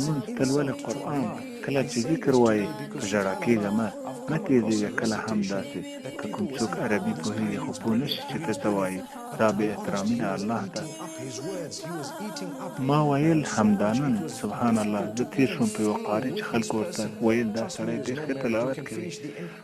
لمونځ تل ولې قرآن کله چې ذکر وایي په ژړا کېږه مه تېزېږه کله هم داسې که کوم څوک عربي پوهېږي خو پوه نه شي چې ته څه وایي دا بې احترامي د الله ده ما ویل همدانن سبحان الله زه تېر شوم په یوه قاري چې خلکو ورته ویل دا سړی ډېر ښه تلاوت کوي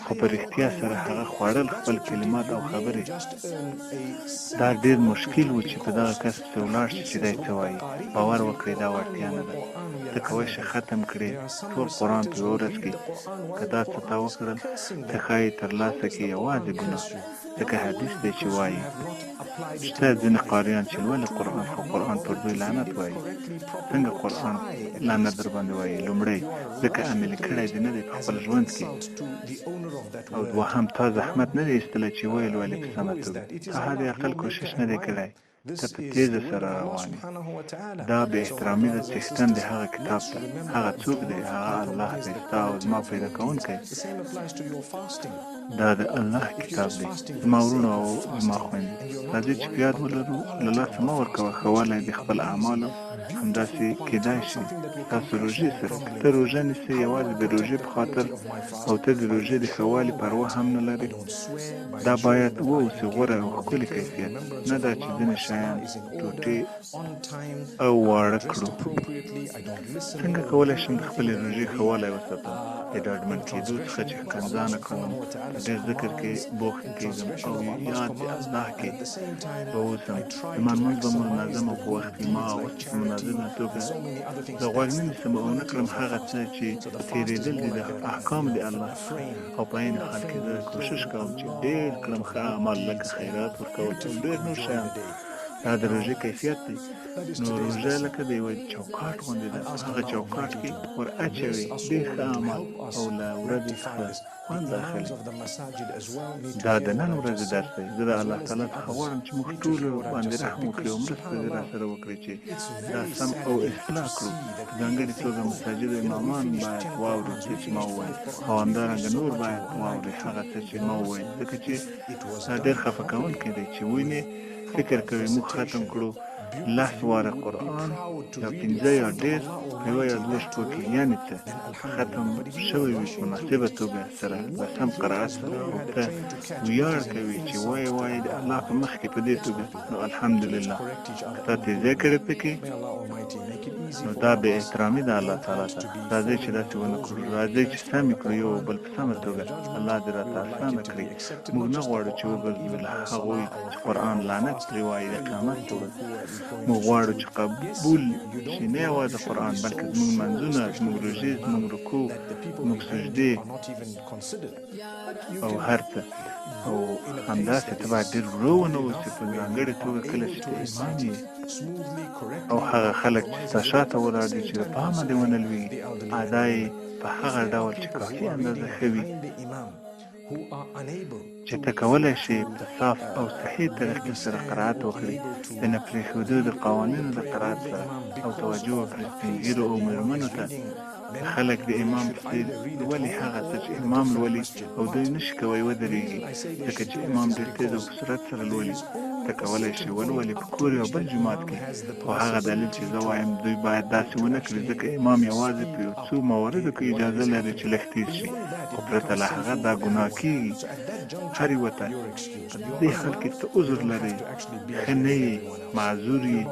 خو په رښتیا سره هغه خوړل خپل کلمات او خبرې دا ډېر مشکل و چې په دغه کس پسې ولاړ شي چې دی څه وایي باور وکړئ دا وړتیا نه ده ته کولی شې ختم کړې ټول قرآن په یوه ورځ کې که دا څه تا وکړل حاصل ته ښایي ترلاسه کړي یوازې ګناه. ځکه حدیث دی چې وایي شته ځینې قاریان چې لولي قرآن خو قرآن پر دوی لعنت وایي. څنګه قرآن لعنت در باندې وایي؟ لومړی ځکه عملي کړی دې نه دی په خپل ژوند کې، او دوهم تا زحمت نه دی ایستلی چې ویې لولي په سمه توګه، تا حد اقل کوشش نه دی کړی، ته په تیزه سره روان یې. دا بې احترامي ده. څښتن د هغه کتاب ته هغه څوک دی؟ هغه الله دی، ستا او زما پیدا کوونکی. دا د الله کتاب دی. زما ورونو او زما خویندې، راځئ چې په یاد ولرو له لاسه مه ورکوه ښه والی د خپل اعمالو. همداسې کېدای شي تاسو روژې سره که ته روژه نیسئ یوازې د روژې په خاطر او ته د روژې د ښه والي پروا هم نه لرې، دا باید واوسي غوره او ښکلي کیفیت، نه دا چې ځینې شیان ټوټې او واړه کړو. څنګه کولی شم د خپلې روژې ښه والی وساتم؟ د ډاډمن کېدو څخه چې ښکنځانه کوم، ډېر ذکر کې بوخت کېږم او یاد د الله کې به اوسم. زما لمونځ به منظم او په وخت کې ما اوس په منظمه توګه زه غوږ نه نیسم او نه کړم هغه څه چې تېرېدل دي د احکام د الله، او په عین حال کې زه کوشش کوم چې ډېر کړم ښه اعمال لکه خیرات ورکول او ډېر نور شیان. دا د روژې کیفیت دی. نو روژه لکه د یوه چوکاټ غوندې ده، هغه چوکاټ کې ور اچوي ډېر ښه اعمال او له ورځې څخه خوند اخلي. دا د نن ورځې درس دی. زه د الله تعالی څخه غواړم چې موږ ټولو باندې رحم وکړي او مرسته دې راسره وکړي چې دا سم او اصلاح کړو. په ځانګړې توګه مساجدو امامان باید واوري څه چې ما وویل، او همدارنګه نور باید واوري هغه څه چې ما وویل، ځکه چې دا ډېر خفه کوونکی دی چې وینې فکر کوي موږ ختم کړو 10 واره قرآن یا 15 یا ډېر په یوه یا دوه شپو کې، یعنې څه ختم شوی وي په مناسبه توګه سره په سم قرائت سره، او ته ویاړ کوي چې وایي د الله په مخ کې په دې توګه، نو الحمدلله. که تا تیزی کړې پکې نو دا بې احترامي ده الله تعالی ته. راځئ چې داسې ونه کړو، راځئ چې سم یې کړو یو بل په سمه توګه. الله دې راته اسانه کړي. موږ نه غواړو چې وګرځو له هغوی چې قرآن لعنت پرې وایي د قیامت په ورځ. موږ غواړو چې قبول شي نه یوازې قرآن بلکې زموږ منځونه، زموږ روژې، زموږ رکوع، زموږ سجدې او هر څه. او همداسې ته باید ډېر ورو ونوسې په ځانګړې توګه کله چې ته امام یې، او هغه خلک چې ستا شاته ولاړ دي چې د پامه دې ونه لوېږي، ادا یې په هغه ډول چې کافي اندازه ښه وي چې ته کولی شي په صاف او صحیح طریقې سره قرائت وکړي، د نه پرېښودو د قوانینو د قرائت سره، او توجه وکړي سپین ږیرو او مېرمنو ته. خلک د امام پسې ولي هغه څه چې امام لولي او دوی نشي کوی ودرېږي، ځکه چې امام ډېر تېز او په سرعت سره لولي. ته کولی شي ولولي په کور یا بل جومات کې. خو هغه دلیل چې زه وایم دوی باید داسې ونه کړي، ځکه امام یوازې په یو څو مواردو کې اجازه لري چې لږ تېز شي، خو پرته له هغه دا ګناه کېږي. هر یوه ته په دې حال کې ته عذر لرې، ښه نه یې، معذور یې،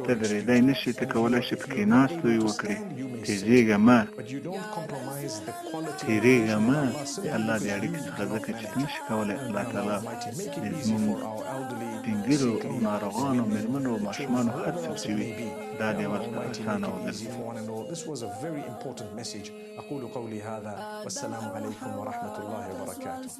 ته درېدی نه شي، ته کولی شي په کېناستو یې وکړې. تېزېږه مه، تېرېږه مه د الله د اړیکې څخه، ځکه چې ته نشي کولی الله تعالی د زموږ سپین ږیرو او ناروغانو، مېرمنو او ماشومانو هر څه چې وي دا دې ورته اسانه وګرځي. This was a very important message. أقول قولي هذا والسلام عليكم ورحمة الله وبركاته.